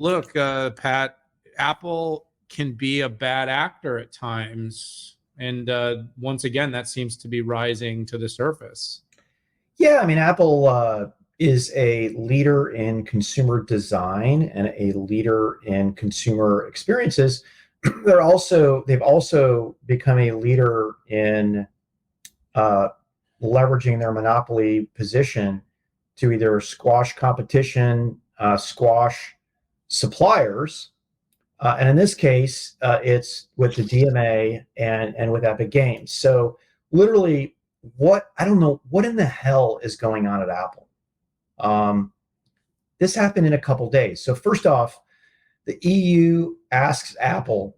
look, Pat, Apple can be a bad actor at times. And once again, that seems to be rising to the surface. Yeah, I mean, Apple is a leader in consumer design and a leader in consumer experiences. They've also become a leader in uh, leveraging their monopoly position to either squash competition, squash suppliers, and in this case, it's with the DMA and with Epic Games. So literally, what I don't know what in the hell is going on at Apple. Um, this happened in a couple days. So first off, the EU asks Apple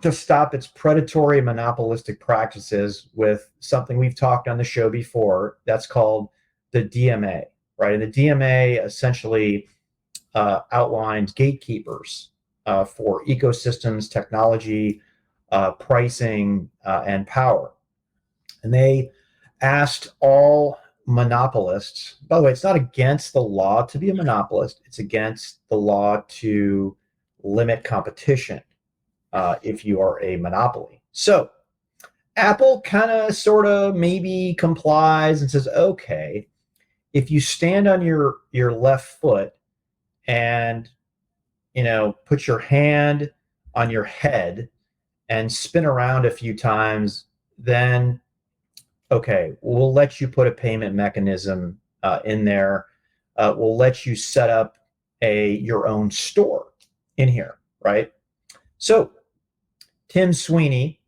to stop its predatory monopolistic practices with something we've talked on the show before. That's called the DMA, right? And the DMA essentially outlines gatekeepers for ecosystems, technology, pricing, and power. And they asked all monopolists, by the way, it's not against the law to be a monopolist, it's against the law to limit competition if you are a monopoly. So Apple kind of sort of maybe complies and says, okay, if you stand on your left foot and put your hand on your head and spin around a few times, then okay, we'll let you put a payment mechanism in there. We'll let you set up your own store in here, right? So Tim Sweeney,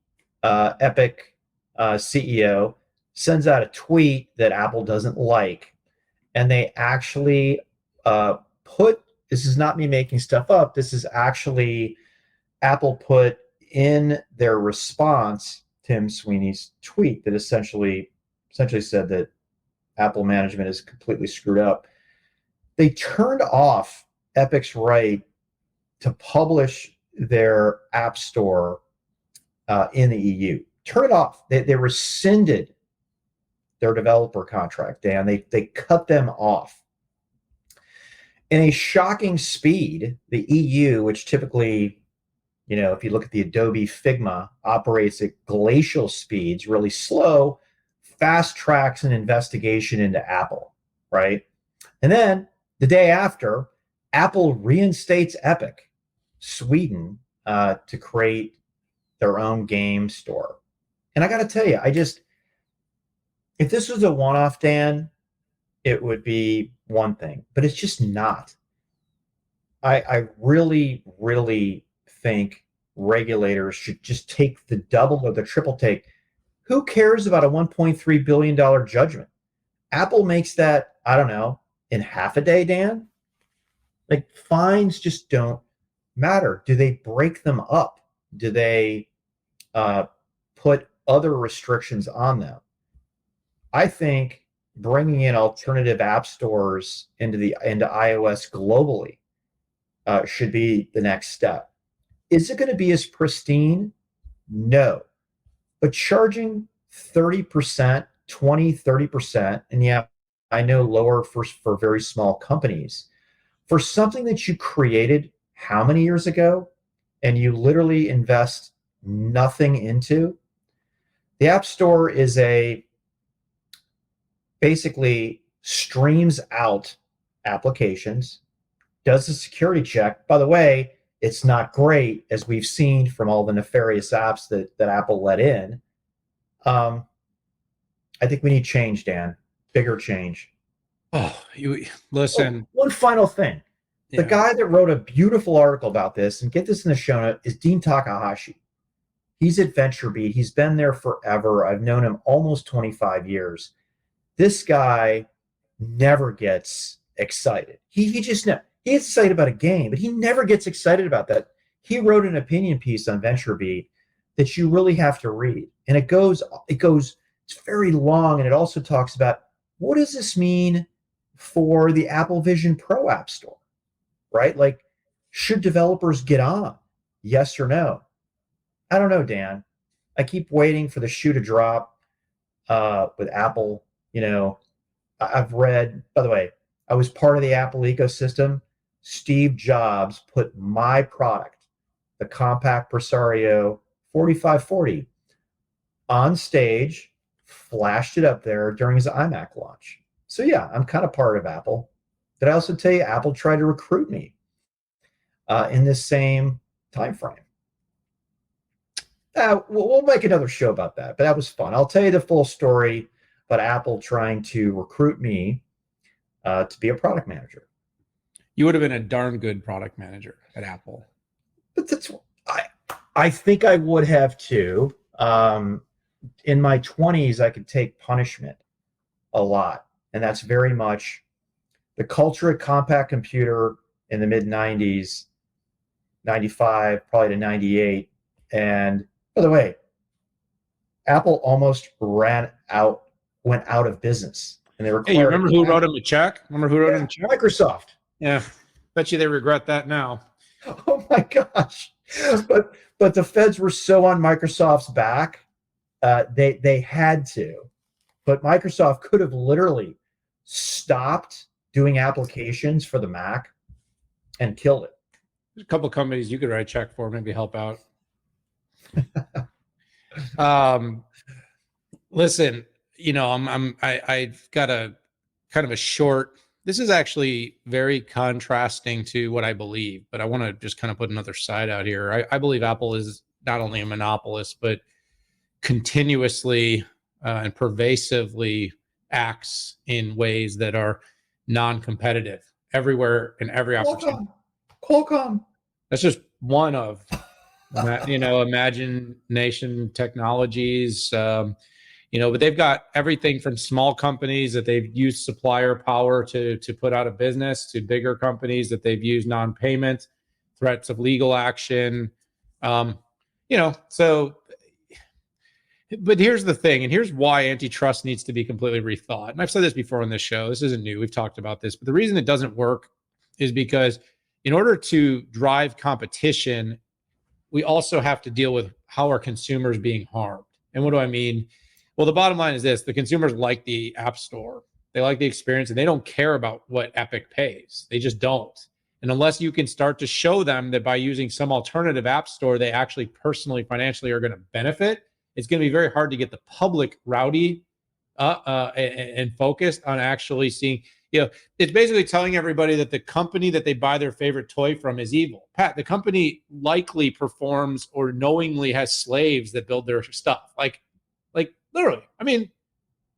Epic CEO, sends out a tweet that Apple doesn't like, and they actually put, this is not me making stuff up, this is actually Apple put in their response Tim Sweeney's tweet that essentially said that Apple management is completely screwed up. They turned off Epic's right to publish their app store in the EU. Turn it off. They rescinded their developer contract, Dan. They cut them off. In a shocking speed, the EU, which typically, if you look at the Adobe Figma, operates at glacial speeds, really slow, fast tracks an investigation into Apple, right? And then the day after, Apple reinstates Epic, Sweden, to create their own game store. And I got to tell you, if this was a one-off, Dan, it would be one thing, but it's just not. I really, really think regulators should just take the double or the triple take. Who cares about a $1.3 billion judgment? Apple makes that, I don't know, in half a day, Dan. Like, fines just don't matter. Do they break them up? Do they put other restrictions on them? I think bringing in alternative app stores into iOS globally should be the next step. Is it going to be as pristine? No. But charging 30%, 20, 30%, and yeah, I know lower for very small companies, for something that you created how many years ago and you literally invest nothing into? The App Store is basically streams out applications, does a security check. By the way, it's not great, as we've seen from all the nefarious apps that Apple let in. I think we need change, Dan. Bigger change. Oh, you listen. One final thing. The guy that wrote a beautiful article about this, and get this in the show note, is Dean Takahashi. He's at VentureBeat. He's been there forever. I've known him almost 25 years. This guy never gets excited. He just never. He gets excited about a game, but he never gets excited about that. He wrote an opinion piece on VentureBeat that you really have to read. And it's very long, and it also talks about what does this mean for the Apple Vision Pro App Store, right? Like, should developers get on? Yes or no? I don't know, Dan. I keep waiting for the shoe to drop with Apple. I've read, by the way, I was part of the Apple ecosystem Steve Jobs put my product, the Compact Presario 4540, on stage, flashed it up there during his iMac launch. So yeah, I'm kind of part of Apple. Did I also tell you Apple tried to recruit me in this same time frame? We'll make another show about that, but that was fun. I'll tell you the full story about Apple trying to recruit me to be a product manager. You would have been a darn good product manager at Apple. But I think I would have too. In my 20s, I could take punishment a lot, and that's very much the culture at Compact Computer in the mid 90s, 95, probably to 98. And by the way, Apple almost went out of business, and they required. Hey, you remember who wrote him a check? Microsoft. Yeah, bet you they regret that now. Oh my gosh! But the feds were so on Microsoft's back, they had to. But Microsoft could have literally stopped doing applications for the Mac and killed it. There's a couple companies you could write a check for, maybe help out. Listen, I've got a kind of a short. This is actually very contrasting to what I believe, but I want to just kind of put another side out here. I believe Apple is not only a monopolist, but continuously and pervasively acts in ways that are non-competitive everywhere in every opportunity. Qualcomm. That's just one of, Imagination Technologies. But they've got everything from small companies that they've used supplier power to put out of business to bigger companies that they've used non-payment, threats of legal action. But here's the thing, and here's why antitrust needs to be completely rethought. And I've said this before on this show. This isn't new. We've talked about this. But the reason it doesn't work is because in order to drive competition, we also have to deal with how are consumers being harmed. And what do I mean? Well, the bottom line is this. The consumers like the App Store. They like the experience, and they don't care about what Epic pays. They just don't. And unless you can start to show them that by using some alternative app store, they actually personally, financially are going to benefit, it's going to be very hard to get the public rowdy and focused on actually seeing, it's basically telling everybody that the company that they buy their favorite toy from is evil. Pat, the company likely performs or knowingly has slaves that build their stuff. Like literally. I mean,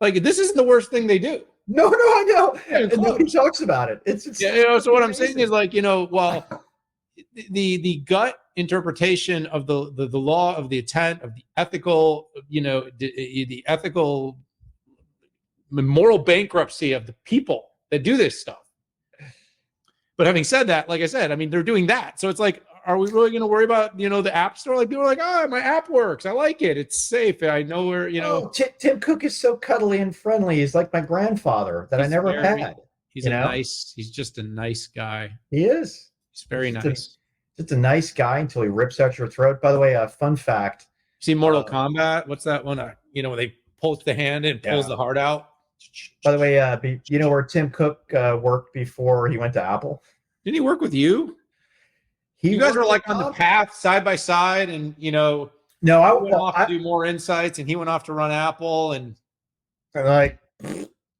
this isn't the worst thing they do. No, I know. And nobody talks about it. It's so what I'm saying is the gut interpretation of the law, of the intent, of the ethical, the ethical moral bankruptcy of the people that do this stuff. But having said that, like I said, I mean, they're doing that. So it's like, are we really going to worry about, the App Store? Like people are like, oh, my app works. I like it. It's safe. I know where, Tim Cook is so cuddly and friendly. He's like my grandfather that I never had. He's just a nice guy. He is. He's very nice. Just a nice guy until he rips out your throat. By the way, a fun fact. See Mortal Kombat? What's that one? When they pulls the hand and pulls the heart out. By the way, where Tim Cook worked before he went to Apple? Didn't he work with you? You guys were like on the path side by side, and no, I went off to do more insights, and he went off to run Apple, and the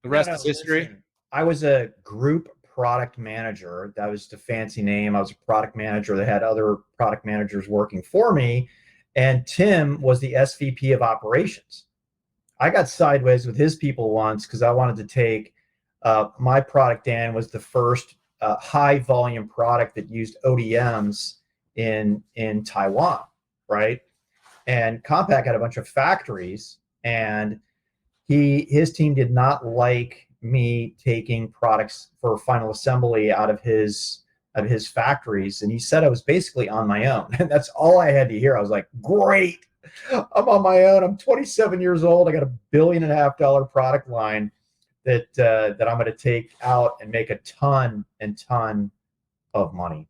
rest is history. Listen, I was a group product manager. That was the fancy name. I was a product manager that had other product managers working for me, and Tim was the SVP of operations. I got sideways with his people once because I wanted to take my product. Dan was the first high volume product that used ODMs in Taiwan, right? And Compaq had a bunch of factories, and his team did not like me taking products for final assembly out of his factories, and he said I was basically on my own, and that's all I had to hear. I was like, great, I'm on my own. I'm 27 years old. I got $1.5 billion product line that I'm going to take out and make a ton of money.